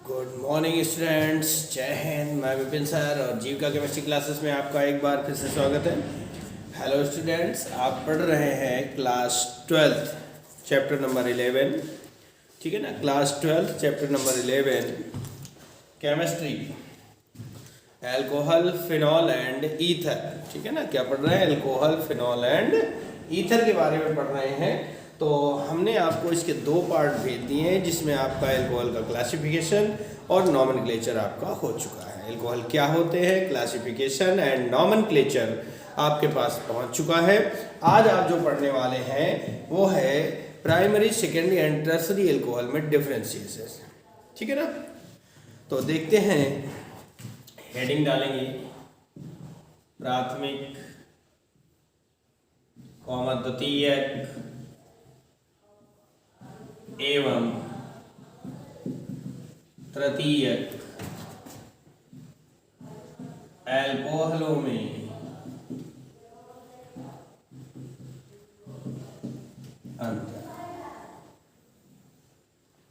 Good morning students, जय हिंद। मैं Vipin sir और जीविका केमिस्ट्री क्लासेस में आपका एक बार फिर से स्वागत है। हेलो स्टूडेंट्स, आप पढ़ रहे हैं क्लास 12 चैप्टर नंबर 11, ठीक है ना। Class 12 chapter number 11 chemistry, alcohol, phenol and ether, ठीक है ना। क्या पढ़ रहे हैं? एल्कोहल, फिनॉल एंड ईथर के बारे में पढ़ रहे हैं। तो हमने आपको इसके दो पार्ट भेज दिए हैं, जिसमें आपका एल्कोहल का क्लासिफिकेशन और नॉमेनक्लेचर आपका हो चुका है। एल्कोहल क्या होते हैं, क्लासिफिकेशन एंड नॉमेनक्लेचर आपके पास पहुंच चुका है। आज आप जो पढ़ने वाले हैं वो है primary, secondary and tertiary alcohol में डिफरेंशिएशन, ठीक है ना। तो देखते हैं, हेडिंग डालेंगे प्राथमिक, द्वितीयक एवं तृतीयक एल्कोहलों में अंतर।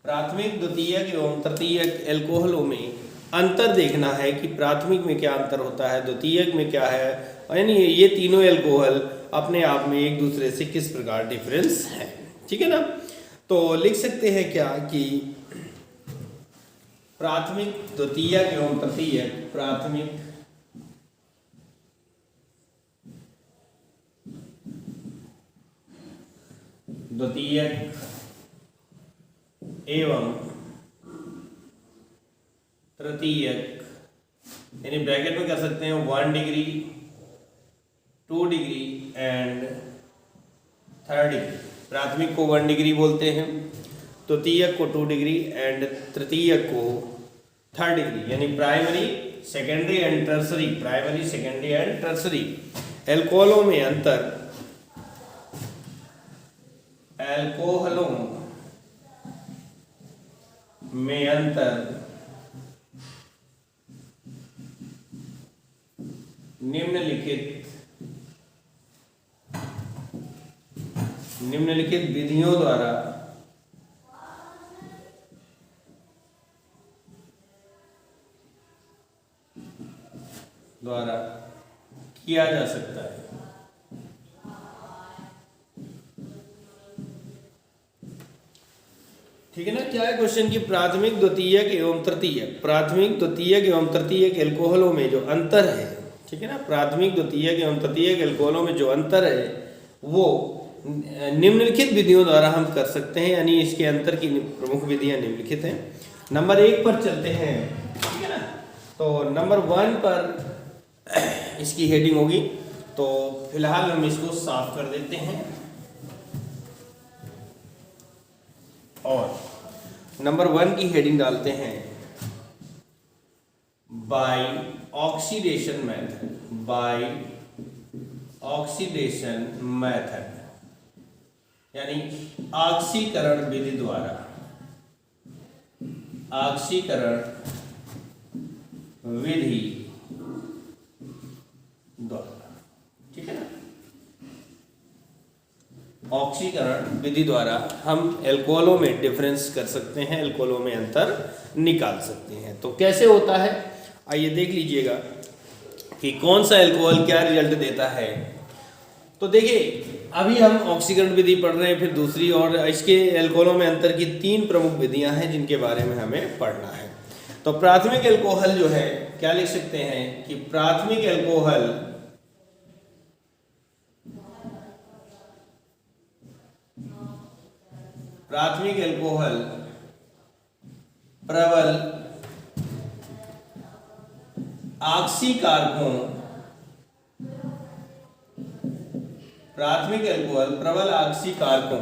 प्राथमिक, द्वितीयक एवं तृतीयक एल्कोहलों में अंतर देखना है कि प्राथमिक में क्या अंतर होता है, द्वितीयक में क्या है, यानी ये तीनों एल्कोहल अपने आप में एक दूसरे से किस प्रकार डिफरेंस है, ठीक है ना। तो लिख सकते हैं क्या कि प्राथमिक, द्वितीयक एवं तृतीयक, प्राथमिक, द्वितीयक एवं तृतीयक, यानी ब्रैकेट में कर सकते हैं 1 डिग्री, 2 डिग्री एंड 3 डिग्री। प्राथमिक को 1 डिग्री बोलते हैं, द्वितीयक को 2 डिग्री एंड तृतीयक को 3 डिग्री, यानी primary, secondary and tertiary. Primary, secondary and tertiary एल्कोहलों में अंतर, एल्कोहलों में अंतर निम्नलिखित विधियों द्वारा किया जा सकता है। ठीक है ना। क्या है क्वेश्चन की प्राथमिक, द्वितीयक एवं तृतीयक, प्राथमिक, द्वितीयक एवं तृतीयक एल्कोहलों में जो अंतर है, ठीक है ना। प्राथमिक, द्वितीयक एवं तृतीयक एल्कोहलों में जो अंतर है वो निम्नलिखित विधियों द्वारा हम कर सकते हैं, यानी इसके अंतर की प्रमुख विधियां निम्नलिखित हैं। नंबर 1 पर चलते हैं, ठीक है ना। तो नंबर 1 पर इसकी हेडिंग होगी, तो फिलहाल हम इसको साफ कर देते हैं और नंबर 1 की हेडिंग डालते हैं by oxidation method, by oxidation method, यानी ऑक्सीकरण विधि द्वारा, ऑक्सीकरण विधि द्वारा, ठीक है ना। ऑक्सीकरण विधि द्वारा हम एल्कोहलों में डिफरेंस कर सकते हैं, एल्कोहलों में अंतर निकाल सकते हैं। तो कैसे होता है, आइए देख लीजिएगा कि कौन सा एल्कोहल क्या रिजल्ट देता है। तो देखिए, अभी हम ऑक्सीकरण विधि पढ़ रहे हैं, फिर दूसरी और इसके एल्कोहलों में अंतर की 3 प्रमुख विधियां हैं जिनके बारे में हमें पढ़ना है। तो प्राथमिक एल्कोहल जो है, क्या लिख सकते हैं कि प्राथमिक एल्कोहल प्रबल ऑक्सीकारकों, प्राथमिक एल्कोहल प्रबल ऑक्सीकारकों,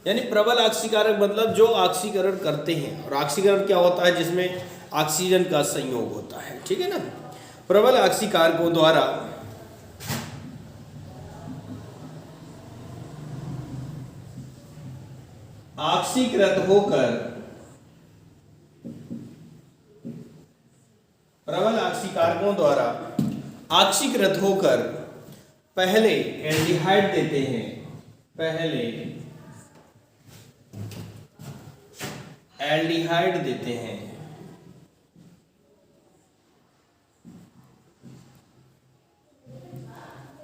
यानी प्रबल ऑक्सीकारक मतलब जो ऑक्सीकरण करते हैं। और ऑक्सीकरण क्या होता है, जिसमें ऑक्सीजन का संयोग होता है, ठीक है ना। प्रबल ऑक्सीकारकों द्वारा ऑक्सीकृत होकर, प्रबल ऑक्सीकारकों द्वारा ऑक्सीकृत होकर पहले एल्डिहाइड देते हैं, पहले एल्डिहाइड देते हैं,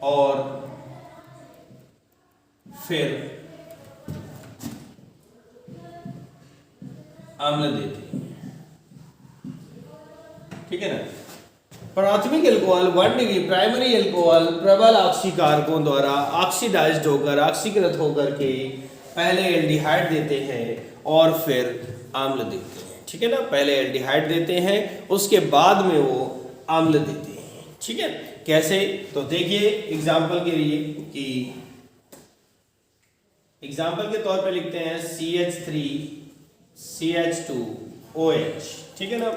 और फिर अम्ल देते हैं। ठीक है ना। प्राथमिक एल्कोहल 1 डिग्री प्राइमरी एल्कोहल प्रबल ऑक्सीकारकों द्वारा ऑक्सीडाइज्ड होकर ऑक्सीकृत होकर के पहले एल्डिहाइड देते हैं और फिर अम्ल देते हैं। ठीक है ना, पहले एल्डिहाइड देते हैं उसके बाद में वो अम्ल देते हैं। ठीक है, कैसे, तो देखिए एग्जाम्पल के लिए कि एग्जाम्पल के तौर पे लिखते हैं CH3 CH2OH। ठीक है ना,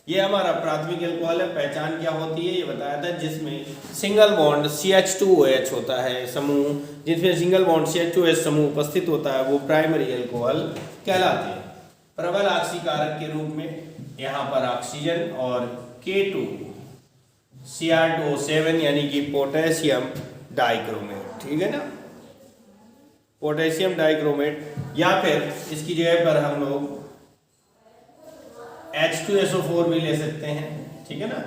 ये हमारा प्राथमिक एल्कोहल है। पहचान क्या होती है ये बताया था, जिसमें सिंगल बॉन्ड CH2OH होता है समूह, जिसमें सिंगल बॉन्ड CH2OH समूह उपस्थित होता है वो प्राइमरी एल्कोहल कहलाते हैं। प्रबल ऑक्सीकारक के रूप में यहाँ पर ऑक्सीजन और K2 Cr2O7 यानी कि पोटेशियम डाइक्रोमेट। ठीक है ना, पोटेशियम डाइक्रोमेट, या फिर इसकी जगह पर हम लोग H2SO4 भी ले सकते हैं। ठीक है ना,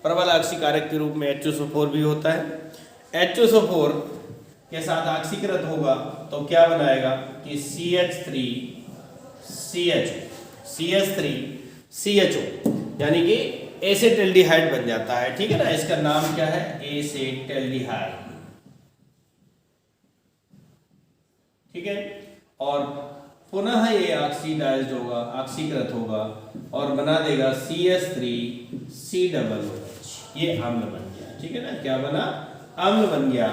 प्रबल ऑक्सीकारक के रूप में H2SO4 भी होता है। H2SO4 के साथ ऑक्सीकृत होगा तो क्या बनाएगा कि CH3CHO यानी कि एसेटल्डिहाइड बन जाता है। ठीक है ना, इसका नाम क्या है, एसेटल्डिहाइड। ठीक है, और पुनः ये ऑक्सीडाइज्ड होगा, ऑक्सीकृत होगा और बना देगा CH3COOH। ये अम्ल बन गया। ठीक है ना, क्या बना, अम्ल बन गया।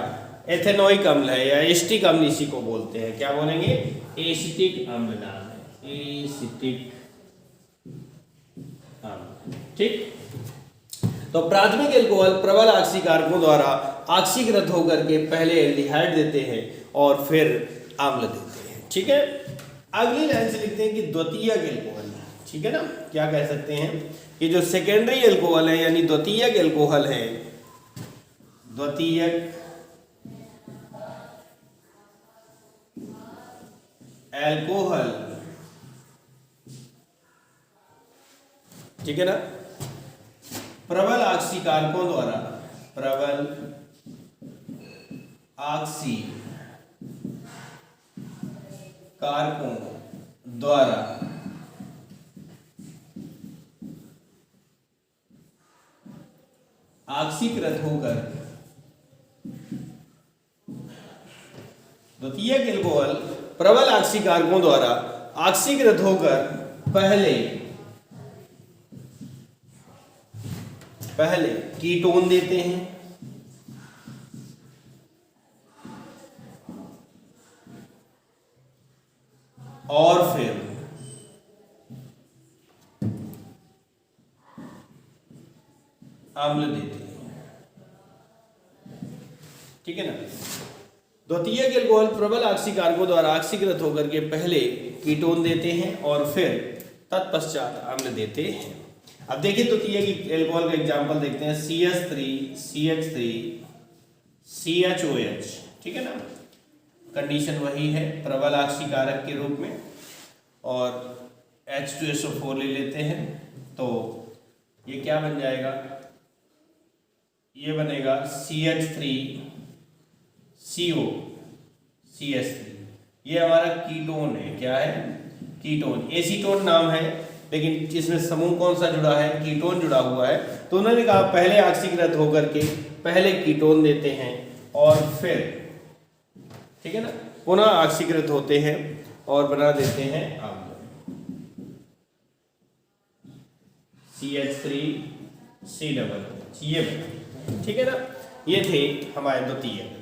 एथेनोइक अम्ल है या एसिटिक अम्ल इसी को बोलते हैं। क्या बोलेंगे, एसिटिक अम्ल नाम है, एसिटिक अम्ल। ठीक, तो प्राथमिक एल्कोहल प्रबल ऑक्सीकारकों द्वारा ऑक्सीकृत होकर के पहले एल्डिहाइड देते हैं और फिर अम्ल देते हैं। ठीक है, अगली लाइन से लिखते हैं कि द्वितीयक एल्कोहल। ठीक है ना, क्या कह सकते हैं कि जो सेकेंडरी एल्कोहल है यानी द्वितीयक एल्कोहल है, द्वितीयक एल्कोहल। ठीक है ना, प्रबल ऑक्सीकारकों द्वारा, प्रबल ऑक्सीकारकों द्वारा ऑक्सीकृत होकर द्वितीयक एल्कोहल प्रबल ऑक्सीकारकों द्वारा ऑक्सीकृत होकर पहले कीटोन देते हैं और फिर अम्ल देते हैं। ठीक है ना, द्वितीयक एल्कोहल प्रबल ऑक्सीकारकों द्वारा ऑक्सीकृत होकर के पहले कीटोन देते हैं और फिर तत्पश्चात अम्ल देते हैं। अब देखिए द्वितीयक एल्कोहल का एग्जांपल देखते हैं, CH3CH3CHOH। ठीक है ना, कंडीशन वही है प्रबल ऑक्सीकारक के रूप में, और H2SO4 ले लेते हैं तो ये क्या बन जाएगा, ये बनेगा CH3COCH3। ये हमारा कीटोन है। क्या है, कीटोन। एसीटोन नाम है लेकिन इसमें समूह कौन सा जुड़ा है, कीटोन जुड़ा हुआ है। तो उन्होंने कहा पहले ऑक्सीकृत होकर के पहले कीटोन देते हैं और फिर, ठीक है ना, पुनः ऑक्सीकृत होते हैं और बना देते हैं अम्ल, CH3COOH। ये बना। ठीक है ना, ये थे हमारे द्वितीयक।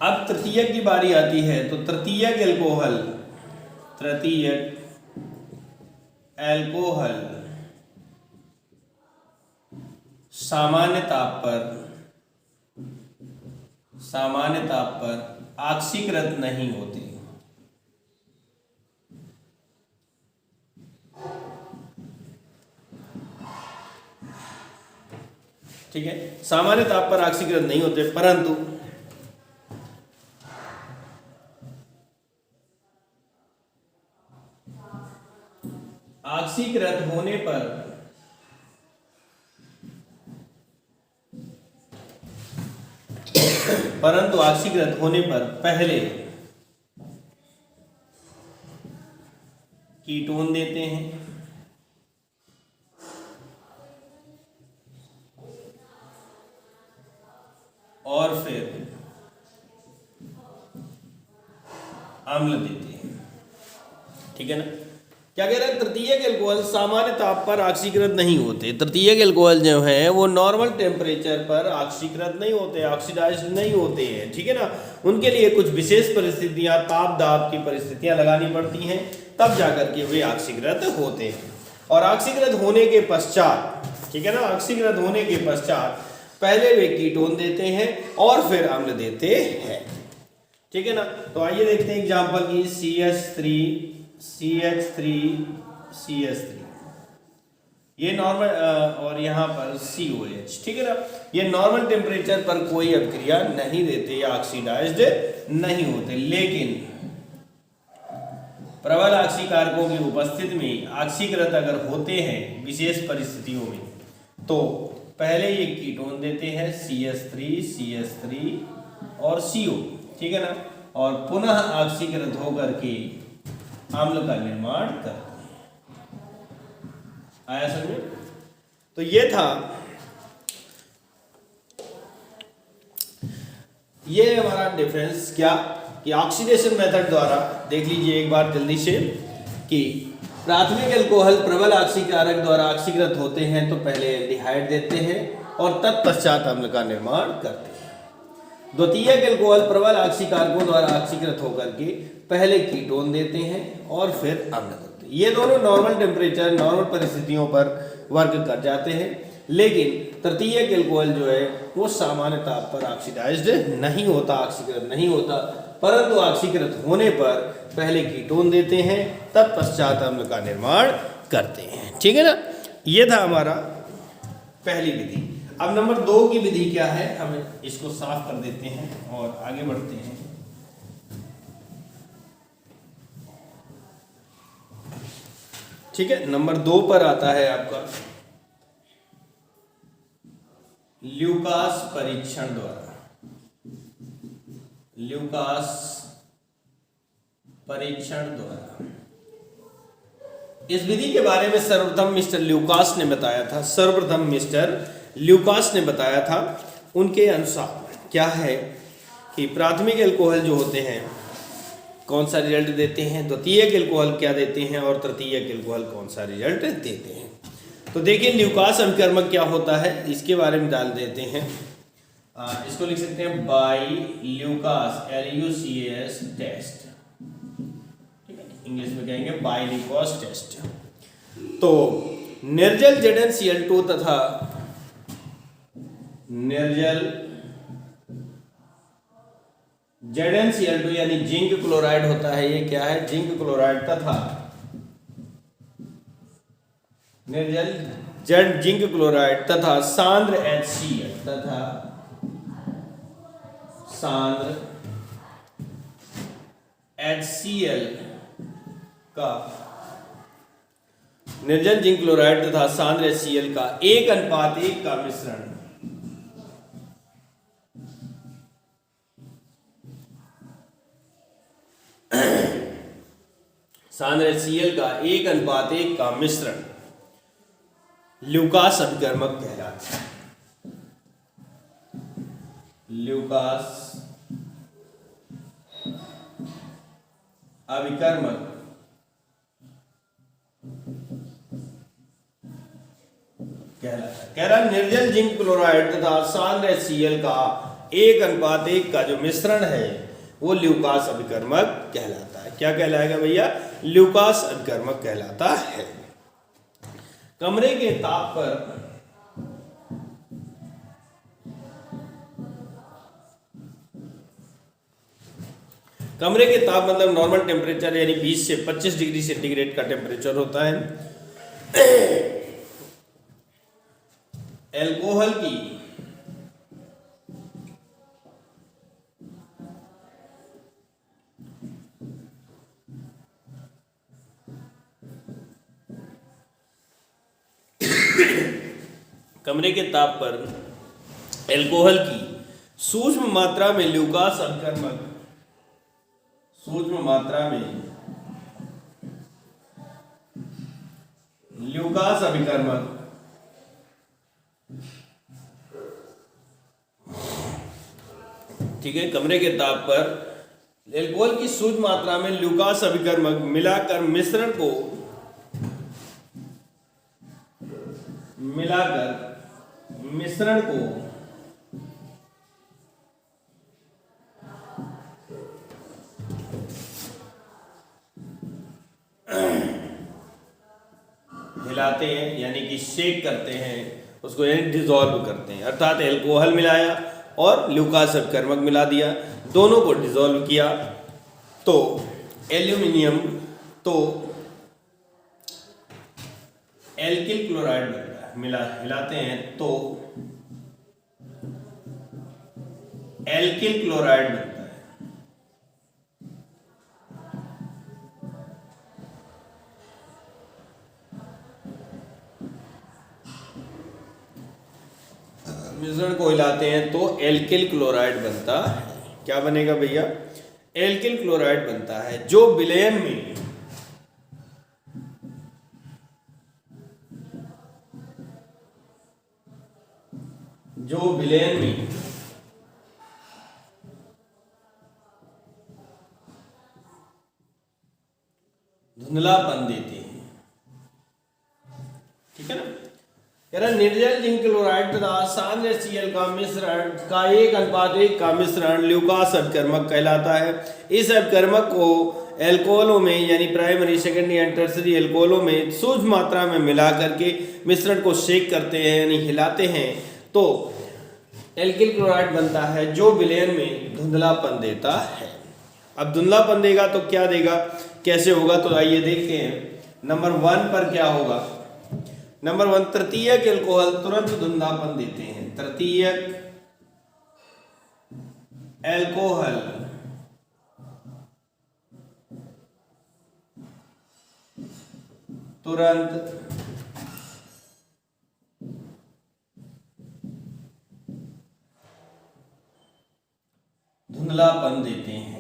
अब तृतीयक की बारी आती है, तो तृतीयक एल्कोहल सामान्य ताप पर ऑक्सीकृत नहीं होते। ठीक है, सामान्य ताप पर ऑक्सीकृत नहीं होते, परंतु ऑक्सीकृत होने पर, परंतु ऑक्सीकृत होने पर पहले कीटोन देते हैं और फिर अम्ल देते हैं। ठीक है ना। क्या कह रहा है, तृतीयक एल्कोहल सामान्य ताप पर ऑक्सीकृत नहीं होते। तृतीयक एल्कोहल जो है वो नॉर्मल टेम्परेचर पर ऑक्सीकृत नहीं होते, ऑक्सीडाइज नहीं होते हैं। ठीक है ना। उनके लिए कुछ विशेष परिस्थितियां, ताप दाब की परिस्थितियां लगानी पड़ती हैं, तब जाकर के वे ऑक्सीकृत होते हैं। और ऑक्सीकृत होने के पश्चात, ठीक है ना, ऑक्सीकृत होने के पश्चात पहले वे कीटोन देते हैं और फिर अम्ल देते हैं। ठीक है ना। तो आइए देखते हैं एग्जांपल की CH3 CH3 ये नॉर्मल और यहाँ पर COH। ठीक है ना। ये नॉर्मल टेम्परेचर पर कोई अभिक्रिया नहीं देते या ऑक्सीडाइज्ड नहीं होते, लेकिन प्रबल ऑक्सीकारकों की उपस्थिति में ऑक्सीकृत अगर होते हैं विशेष परिस्थितियों में, तो पहले ये कीटोन देते हैं CH3 और CO। ठीक है ना। और पुनः ऑक्सीकृत होकर के अम्ल का निर्माण करते हैं। आया समझ। तो ये था, ये हमारा डिफरेंस क्या कि ऑक्सीडेशन मेथड द्वारा देख लीजिए एक बार जल्दी से कि प्राथमिक एल्कोहल प्रबल ऑक्सीकारक द्वारा ऑक्सीकृत होते हैं तो पहले एल्डिहाइड देते हैं और तत्पश्चात अम्ल का निर्माण करते हैं। द्वितीयक एल्कोहल प्रबल ऑक्सीकारकों द्वारा ऑक्सीकृत होकर के पहले कीटोन देते हैं और फिर अम्ल देते हैं। ये दोनों नॉर्मल टेम्परेचर, नॉर्मल परिस्थितियों पर वर्क कर जाते हैं, लेकिन तृतीयक एल्कोहल जो है वो सामान्य ताप पर ऑक्सीडाइज्ड नहीं होता, ऑक्सीकृत नहीं होता, परंतु ऑक्सीकृत होने पर पहले कीटोन देते हैं, तत्पश्चात अम्ल का निर्माण करते हैं। ठीक है ना। ये था हमारा पहली विधि। अब नंबर 2 की विधि क्या है, हम इसको साफ कर देते हैं और आगे बढ़ते हैं। ठीक है। नंबर 2 पर आता है आपका ल्यूकास परीक्षण द्वारा। ल्यूकास परीक्षण द्वारा इस विधि के बारे में सर्वप्रथम मिस्टर ल्यूकास ने बताया था। सर्वप्रथम मिस्टर ल्यूकास ने बताया था। उनके अनुसार क्या है कि प्राथमिक एल्कोहल जो होते हैं कौन सा रिजल्ट देते हैं, द्वितीयक एल्कोहल क्या देते हैं और तृतीयक एल्कोहल कौन सा रिजल्ट देते हैं। तो देखिए ल्यूकास अभिकर्मक क्या होता है इसके बारे में डाल देते हैं। इसको लिख सकते हैं by Lucas LUCAS test. English में कहेंगे बाई ल्यूकास टेस्ट। तो निर्जल ZnCl2 तथा निर्जल ZnCl2 यानी जिंक क्लोराइड होता है, ये क्या है, जिंक क्लोराइड, तथा निर्जल जिंक क्लोराइड तथा सांद्र HCl तथा सांद्र HCl का निर्जल जिंक क्लोराइड तथा सांद्र HCl का 1:1 का मिश्रण सांद्र HCl का 1:1 का मिश्रण ल्यूकास अभिकर्मक कहलाता है। ल्यूकास अभिकर्मक कहलाता है। कह रहा निर्जल जिंक क्लोराइड तथा सांद्र HCl का 1:1 का जो मिश्रण है वो ल्यूकास अभिकर्मक कहलाता है। क्या कहलाएगा भैया, ल्यूकास अभिकर्मक कहलाता है। कमरे के ताप पर कमरे के ताप मतलब नॉर्मल टेम्परेचर यानी 20 से 25 डिग्री सेंटीग्रेड का टेम्परेचर होता है। एल्कोहल की कमरे के ताप पर एल्कोहल की सूक्ष्म मात्रा में ल्यूकास अभिकर्मक, सूक्ष्म मात्रा में ल्यूकास अभिकर्मक ठीक है, कमरे के ताप पर अल्कोहल की सूक्ष्म मात्रा में ल्यूकास अभिकर्मक मिलाकर मिश्रण को हिलाते हैं, यानी कि शेक करते हैं उसको, यानी डिसॉल्व करते हैं। अर्थात अल्कोहल मिलाया और ल्यूकास अभिकर्मक मिला दिया, दोनों को डिसॉल्व किया तो एल्यूमिनियम, तो एल्किल क्लोराइड बनता है। हिलाते हैं तो एल्किल क्लोराइड बनता है। मिश्रण को हिलाते हैं तो एल्किल क्लोराइड बनता है। क्या बनेगा भैया? एल्किल क्लोराइड बनता है, जो विलयन में धुंधलापन देते हैं। ठीक है ना? निर्जल जिंक क्लोराइड तथा सांद्र Cl का मिश्रण का 1:1 का मिश्रण ल्यूकास अभिकर्मक कहलाता है। इस अभिकर्मक को एल्कोहलों में, यानी प्राइमरी, सेकेंडरी एंड टर्सरी एल्कोहलों में सूक्ष्म मात्रा में मिला करके मिश्रण को शेक करते हैं, यानी हिलाते हैं, तो एल्किल क्लोराइड बनता है, जो विलयन में धुंधलापन देता है। अब धुंधलापन देगा तो क्या देगा, कैसे होगा, तो आइए देखते हैं। नंबर 1 पर क्या होगा? नंबर 1, तृतीयक एल्कोहल तुरंत धुंधलापन देते हैं। तृतीयक एल्कोहल तुरंत धुंधलापन देते हैं।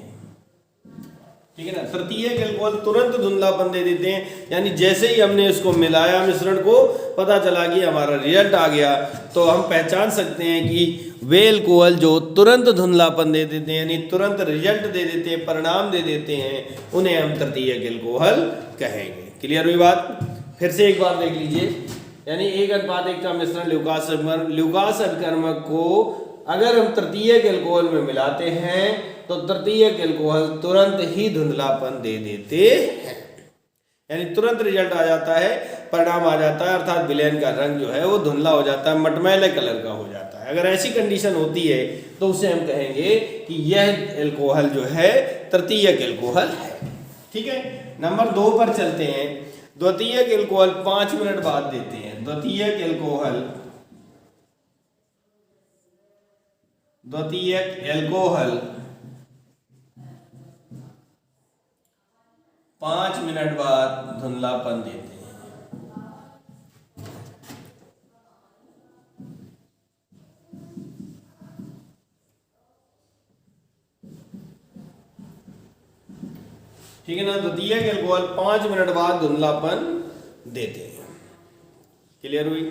ठीक है ना? तृतीयक एल्कोहल तुरंत धुंधलापन दे देते हैं, यानी जैसे ही हमने इसको मिलाया मिश्रण को, पता चला कि हमारा रिजल्ट आ गया, तो हम पहचान सकते हैं कि वे एल्कोहल जो तुरंत धुंधलापन दे देते हैं, यानी तुरंत रिजल्ट दे देते हैं, परिणाम दे देते हैं, उन्हें हम तृतीयक एल्कोहल कहेंगे। क्लियर हुई बात? फिर से एक बार देख लीजिए, यानी 1:1 का मिश्रण ल्यूकास अभिकर्मक को अगर हम तृतीयक एल्कोहल में मिलाते हैं तो तृतीयक एल्कोहल तुरंत ही धुंधलापन दे देते हैं, यानी तुरंत रिजल्ट आ जाता है, परिणाम आ जाता है, अर्थात विलयन का रंग जो है वो धुंधला हो जाता है, मटमैले कलर का हो जाता है। अगर ऐसी कंडीशन होती है तो उसे हम कहेंगे कि यह एल्कोहल जो है तृतीयक एल्कोहल है। ठीक है, नंबर 2 पर चलते हैं। द्वितीयक एल्कोहल 5 मिनट बाद देते हैं। द्वितीयक एल्कोहल 5 मिनट बाद धुंधलापन देते हैं। ठीक है ना? द्वितीयक एल्कोहल 5 मिनट बाद धुंधलापन देते हैं। क्लियर हुई?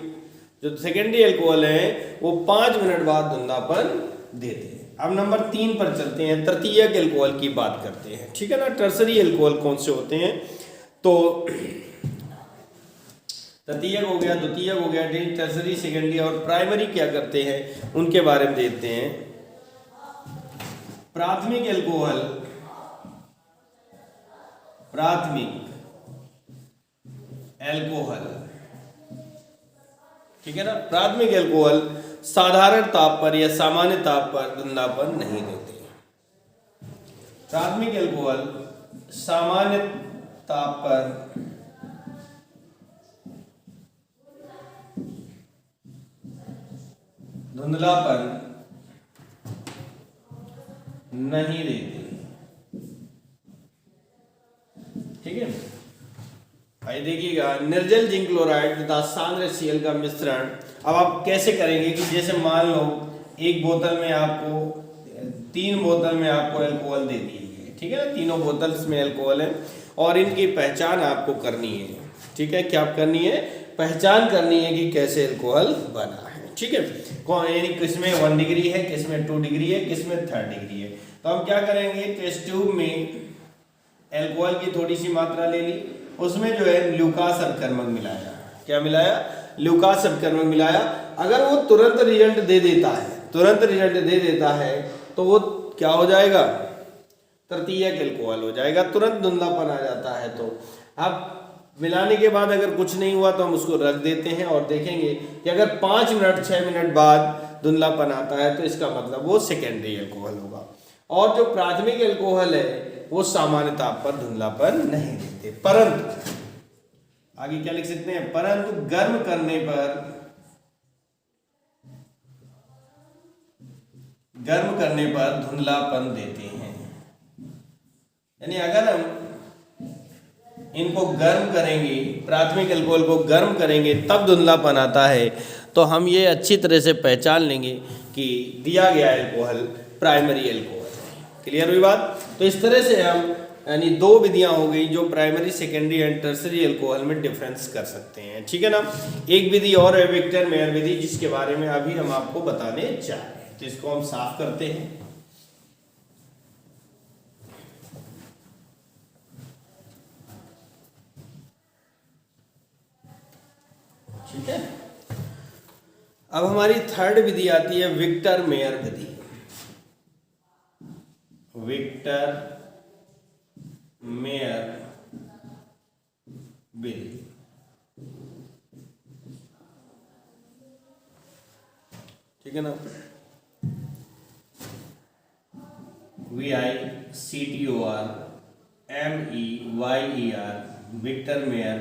जो सेकेंडरी एल्कोहल है वो 5 मिनट बाद धुंधलापन देते हैं। अब नंबर 3 पर चलते हैं, तृतीयक एल्कोहल की बात करते हैं। ठीक है ना? टर्सरी एल्कोहल कौन से होते हैं? तो तृतीयक हो गया, द्वितीयक हो गया, टर्सरी, सेकेंडरी और प्राइमरी क्या करते हैं उनके बारे में देखते हैं। प्राथमिक एल्कोहल, ठीक है ना? प्राथमिक एल्कोहल साधारण ताप पर या सामान्य ताप पर धुंधलापन नहीं देते। प्राथमिक एल्कोहल सामान्य ताप पर धुंधलापन नहीं देते। ठीक है, भाई देखिएगा, निर्जल जिंक क्लोराइड तथा सांद्र Cl का मिश्रण अब आप कैसे करेंगे कि जैसे मान लो एक बोतल में आपको 3 बोतल में आपको अल्कोहल दे दी है, ठीक है ना, तीनों बोतल्स में अल्कोहल है और इनकी पहचान आपको करनी है, ठीक है, क्या करनी है, पहचान करनी है कि कैसे अल्कोहल बना है, ठीक है, कौन यानी किसमें 1 डिग्री है, किसमें 2 डिग्री है, किसमें 3 डिग्री है। तो हम क्या करेंगे, टेस्ट ट्यूब में अल्कोहल की थोड़ी सी मात्रा ले ली, उसमें जो है ल्यूकास अपकर्मक मिलाया, क्या मिलाया, ल्यूकास अपकर्मक मिलाया। अगर वो तुरंत रिजल्ट दे देता है, तुरंत रिजल्ट दे देता है तो वो क्या हो जाएगा, तृतीयक अल्कोहल हो जाएगा, तुरंत धुंधलापन आ जाता है। तो अब मिलाने के बाद अगर कुछ नहीं हुआ तो हम उसको रख देते हैं और देखेंगे कि अगर 5 मिनट 6 मिनट बाद धुंधलापन आता है तो इसका मतलब वो सेकेंडरी अल्कोहल होगा। और जो प्राथमिक अल्कोहल है वो सामान्य ताप पर धुंधलापन नहीं देते, परंतु आगे क्या लिख सकते हैं, परंतु गर्म करने पर धुंधलापन देते हैं। यानी अगर हम इनको गर्म करेंगे, प्राथमिक अल्कोहल को गर्म करेंगे तब धुंधलापन आता है, तो हम ये अच्छी तरह से पहचान लेंगे कि दिया गया अल्कोहल प्राइमरी अल्कोहल है। क्लियर हुई बात। तो इस तरह से हम यानी 2 विधियां हो गई जो primary secondary and tertiary alcohol में डिफरेंस कर सकते हैं, ठीक है ना। एक विधि और है विक्टर मेयर विधि, जिसके बारे में अभी हम आपको बताने जा रहे हैं। तो इसको हम साफ करते हैं, ठीक है। अब हमारी 3rd विधि आती है विक्टर मेयर विधि। विक्टर मेयर विधि, ठीक है ना, VICTOR MEYER Victor Meyer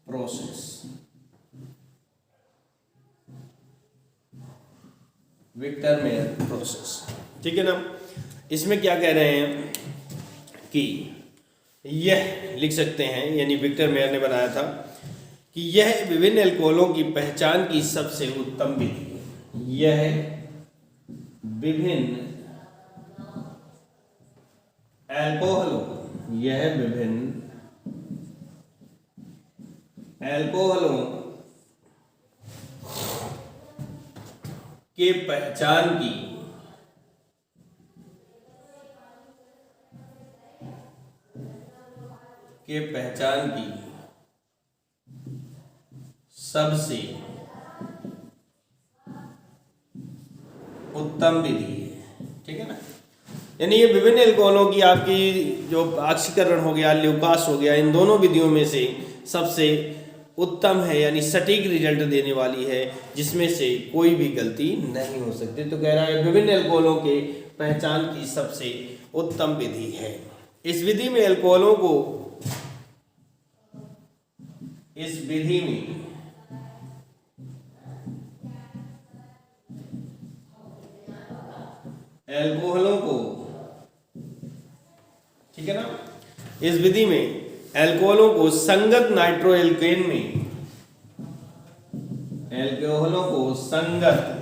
process, Victor Meyer process, ठीक है ना। इसमें क्या कह रहे हैं कि यह लिख सकते हैं, यानी विक्टर मेयर ने बनाया था कि यह विभिन्न अल्कोहलों की पहचान की सबसे उत्तम विधि है। यह विभिन्न अल्कोहलों के पहचान की सबसे उत्तम विधि है, ठीक है ना। यानी ये विभिन्न अल्कोहलों की आपकी जो ऑक्सीकरण हो गया, ल्यूकास हो गया, इन दोनों विधियों में से सबसे उत्तम है, यानी सटीक रिजल्ट देने वाली है, जिसमें से कोई भी गलती नहीं हो सकती। तो कह रहा है विभिन्न अल्कोहलों के पहचान की सबसे उत्तम विधि है। इस विधि में अल्कोहलों को ठीक है ना, इस विधि में अल्कोहलों को संगत नाइट्रोएल्केन में, अल्कोहलों को संगत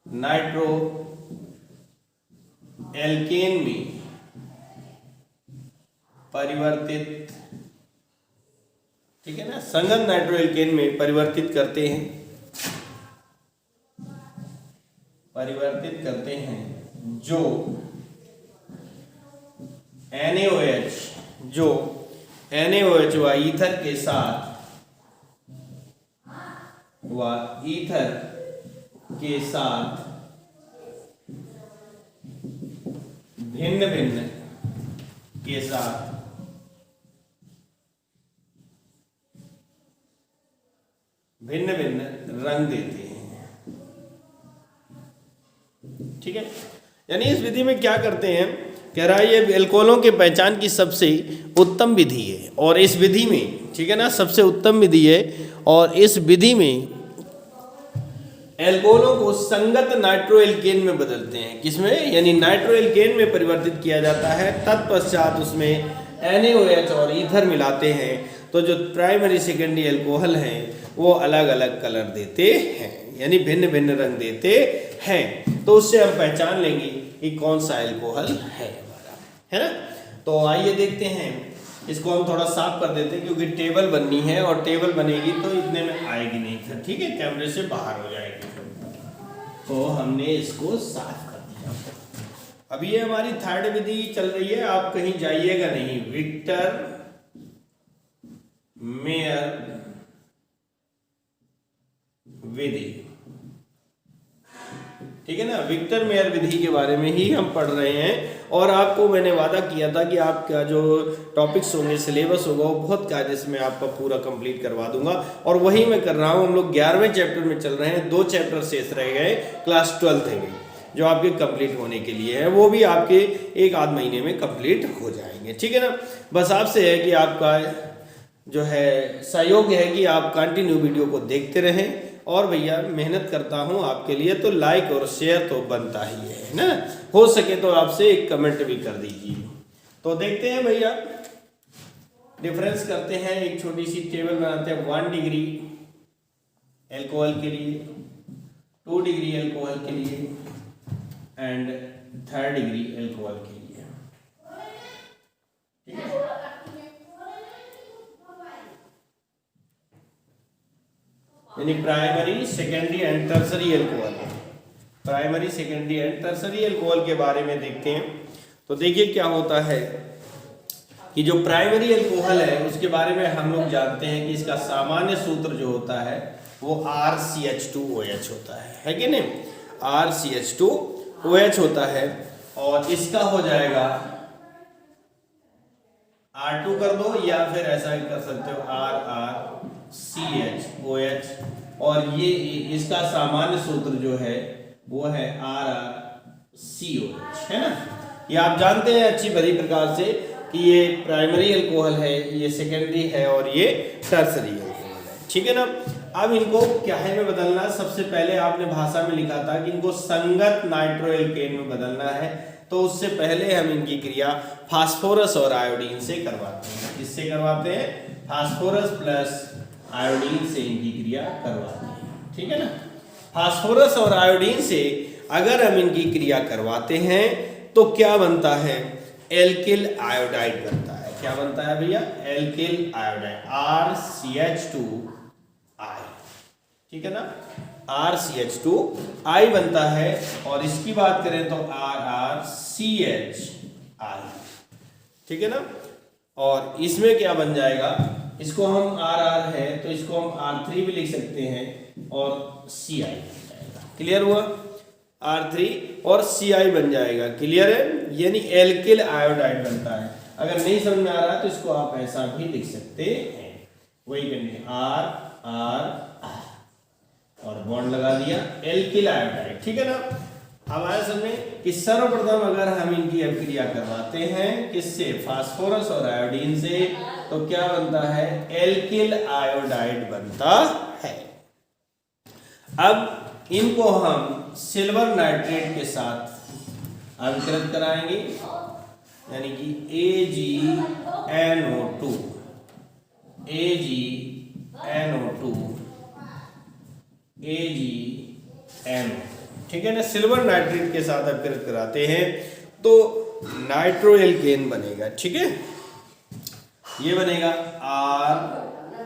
नाइट्रोएल्केन में परिवर्तित, ठीक है ना, संगत नाइट्रोएल्केन में परिवर्तित करते हैं जो NaOH व ईथर के साथ भिन्न भिन्न रंग देते हैं, ठीक है। यानी इस विधि में क्या करते हैं, कह रहा है ये अल्कोहलों के पहचान की सबसे उत्तम विधि है, और इस विधि में, ठीक है ना, सबसे उत्तम विधि है, और इस विधि में अल्कोहलों को संगत नाइट्रोएल्केन में बदलते हैं। किसमें, यानी नाइट्रोएल्केन में परिवर्तित किया जाता है, तत्पश्चात उसमें NaOH और ईथर मिलाते हैं, तो जो प्राइमरी सेकेंडरी अल्कोहल हैं वो अलग अलग कलर देते हैं, यानी भिन्न भिन्न रंग देते हैं। तो उससे हम पहचान लेंगे कि कौन सा अल्कोहल है हमारा, है ना। तो आइए देखते हैं, इसको हम थोड़ा साफ कर देते हैं क्योंकि टेबल बननी है और टेबल बनेगी तो इतने में आएगी नहीं फिर, ठीक है, कैमरे से बाहर हो जाएगी। तो हमने इसको साफ कर दिया। अब ये हमारी थर्ड विधि चल रही है, आप कहीं जाइएगा नहीं। विक्टर मेयर विधि, ठीक है ना। विक्टर मेयर विधि के बारे में ही हम पढ़ रहे हैं और आपको मैंने वादा किया था कि आपका जो टॉपिक्स होंगे, सिलेबस होगा, वो बहुत कायदे से मैं आपका पूरा कंप्लीट करवा दूंगा और वही मैं कर रहा हूँ। हम लोग 11वें चैप्टर में चल रहे हैं, 2 चैप्टर शेष रह गए, क्लास 12th है जो आपके कंप्लीट होने के लिए है, वो भी आपके 1 आध महीने में कंप्लीट हो जाएंगे, ठीक है ना। बस आपसे है कि आपका जो है सहयोग है कि आप कंटिन्यू वीडियो को देखते रहें और भैया मेहनत करता हूं आपके लिए, तो लाइक और शेयर तो बनता ही है ना। हो सके तो आपसे एक कमेंट भी कर दीजिए। तो देखते हैं भैया, डिफरेंस करते हैं, एक छोटी सी टेबल बनाते हैं। 1 डिग्री एल्कोहल के लिए, 2 डिग्री एल्कोहल के लिए एंड 3rd डिग्री एल्कोहल के लिए, ठीक है। यानी primary, secondary and tertiary alcohol, primary, secondary and tertiary alcohol के बारे में देखते हैं। तो देखिए क्या होता है कि जो प्राइमरी एल्कोहल है उसके बारे में हम लोग जानते हैं कि इसका सामान्य सूत्र जो होता है वो RCH2OH होता है कि नहीं। RCH2OH होता है और इसका हो जाएगा R2 कर दो या फिर ऐसा कर सकते हो RRCHOH, और ये इसका सामान्य सूत्र जो है वो है RRCOH, है ना। ये आप जानते हैं अच्छी भली प्रकार से कि ये प्राइमरी अल्कोहल है, ये सेकेंडरी है और ये टर्सरी अल्कोहल है, ठीक है ना। अब इनको क्या है में बदलना, सबसे पहले आपने भाषा में लिखा था कि इनको संगत नाइट्रोएल्केन में बदलना है, तो उससे पहले हम इनकी क्रिया फास्फोरस और आयोडीन से करवाते हैं। किससे करवाते हैं? फास्फोरस प्लस आयोडीन से इनकी क्रिया करवाते हैं, ठीक है ना। फास्फोरस और आयोडीन से अगर हम इनकी क्रिया करवाते हैं तो क्या बनता है? एल्किल आयोडाइड बनता है। क्या बनता है भैया? एल्किल आयोडाइड, RCH2I, ठीक है ना। RCH2I बनता है और इसकी बात करें तो RRCHI, ठीक है ना। और इसमें क्या बन जाएगा? इसको हम RR है तो इसको हम R3 भी लिख सकते हैं और CI बन जाएगा। क्लियर हुआ? R3 और CI बन जाएगा, क्लियर है। यानी एल्किल आयोडाइड बनता है। अगर नहीं समझ में आ रहा तो इसको आप ऐसा भी लिख सकते हैं, वही करने RR और बॉन्ड लगा दिया, एल्किल आयोडाइड, ठीक है ना। अब आया समझ कि सर्वप्रथम अगर हम इनकी अभिक्रिया करवाते हैं किससे? फास्फोरस और आयोडीन से, तो क्या बनता है? एल्किल आयोडाइड बनता है। अब इनको हम सिल्वर नाइट्रेट के साथ अभिकृत कराएंगे, यानी कि AgNO2, AgNO2, AgNO, ठीक है ना। सिल्वर नाइट्रेट के साथ अभिकृत कराते हैं तो नाइट्रोएल्केन बनेगा, ठीक है। ये बनेगा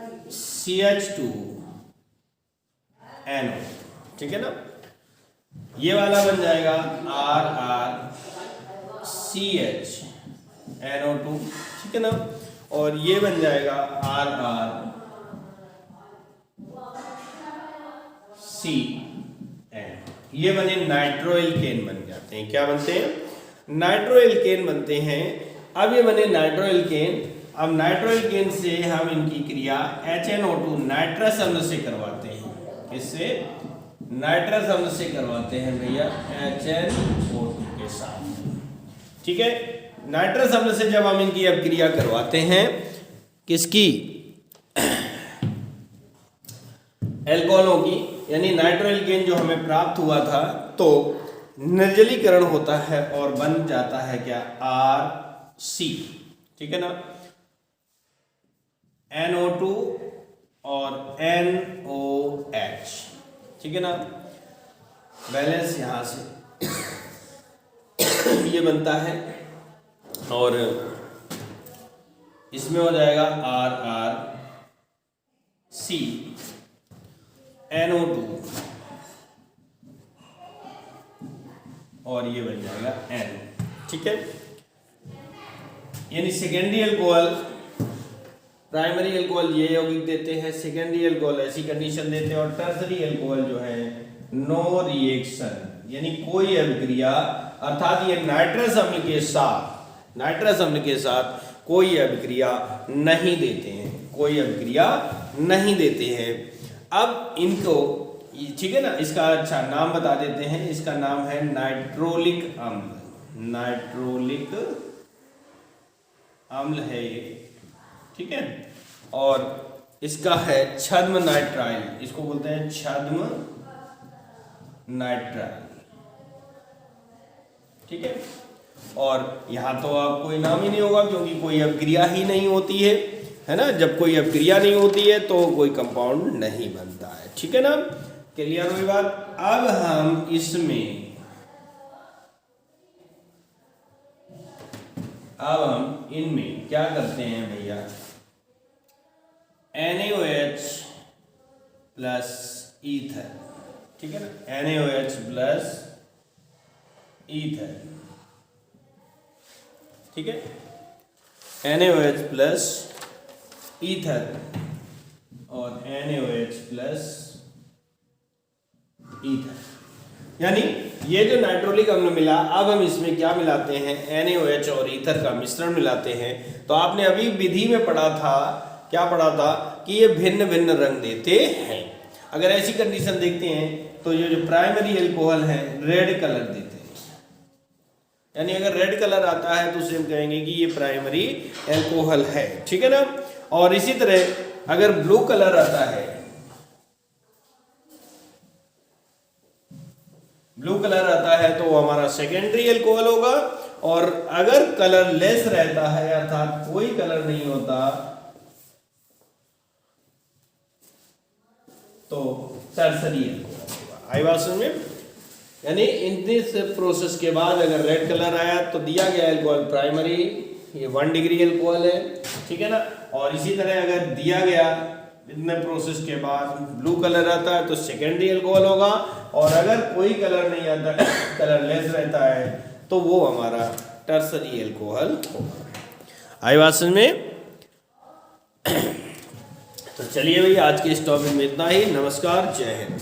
RCH2NO, ठीक है ना। ये वाला बन जाएगा RRCHNO2, ठीक है ना। और ये बन जाएगा RRCN। ये बने नाइट्रोएल्केन बन जाते हैं। क्या बनते हैं? नाइट्रोएल्केन बनते हैं। अब ये बने नाइट्रोएल्केन। अब नाइट्रोएल्केन से हम इनकी क्रिया HNO2 नाइट्रस अम्ल से करवाते हैं। किससे? नाइट्रस अम्ल से करवाते हैं भैया, HNO2 के साथ, ठीक है। नाइट्रस अम्ल से जब हम इनकी अभिक्रिया करवाते हैं किसकी? एल्कोहलों की, यानी नाइट्रोएल्केन जो हमें प्राप्त हुआ था, तो निर्जलीकरण होता है और बन जाता है क्या? RC, ठीक है ना। NO2 और NOH, ठीक है ना। बैलेंस यहाँ से ये बनता है और इसमें हो जाएगा RRC NO2 और ये बन जाएगा N, ठीक है। यानी सेकेंडरी अल्कोहल, प्राइमरी अल्कोहल ये यौगिक देते हैं, सेकेंडरी अल्कोहल ऐसी कंडीशन देते हैं, और टर्सरी अल्कोहल जो है नो रिएक्शन, यानी कोई अभिक्रिया, अर्थात ये नाइट्रस अम्ल के साथ कोई अभिक्रिया नहीं देते हैं, कोई अभिक्रिया नहीं देते हैं। अब इनको, ठीक है ना, इसका अच्छा नाम बता देते हैं। इसका नाम है नाइट्रोलिक अम्ल, नाइट्रोलिक अम्ल है ये, ठीक है। और इसका है छद्म नाइट्राइल, इसको बोलते हैं छद्म नाइट्राइल, ठीक है। और यहां तो आप कोई नाम ही नहीं होगा क्योंकि कोई अभिक्रिया ही नहीं होती है ना। जब कोई अभिक्रिया नहीं होती है तो कोई कंपाउंड नहीं बनता है, ठीक है ना। क्लियर हुई बात। अब हम इसमें इनमें क्या करते हैं भैया, NaOH प्लस ईथर, ठीक है ना, NaOH प्लस ईथर, ठीक है, NaOH प्लस ईथर और NaOH प्लस ईथर, यानी ये जो नाइट्रोलिक अम्ल मिला, अब हम इसमें क्या मिलाते हैं, NaOH और ईथर का मिश्रण मिलाते हैं। तो आपने अभी विधि में पढ़ा था, क्या पढ़ा था कि ये भिन्न भिन्न रंग देते हैं। अगर ऐसी कंडीशन देखते हैं तो ये जो प्राइमरी अल्कोहल है रेड कलर देते हैं, यानी अगर रेड कलर आता है तो उसे हम कहेंगे कि ये प्राइमरी अल्कोहल है, ठीक है ना। और इसी तरह अगर ब्लू कलर आता है, ब्लू कलर आता है तो वो हमारा सेकेंडरी अल्कोहल होगा। और अगर कलर लेस रहता है, अर्थात कोई कलर नहीं होता, तो टर्सरी अल्कोहल होगा। आई बात समझ में। यानी इन दिस प्रोसेस के बाद अगर रेड कलर आया तो दिया गया अल्कोहल प्राइमरी, ये 1 डिग्री अल्कोहल है, ठीक है ना। और इसी तरह अगर दिया गया इतने प्रोसेस के बाद ब्लू कलर आता है तो सेकेंडरी अल्कोहल होगा। और अगर कोई कलर नहीं आता, कलर लेस रहता है, तो वो हमारा टर्सरी अल्कोहल होगा। आई बात समझ में। तो चलिए भाई, आज के इस टॉपिक में इतना ही। नमस्कार, जय हिंद।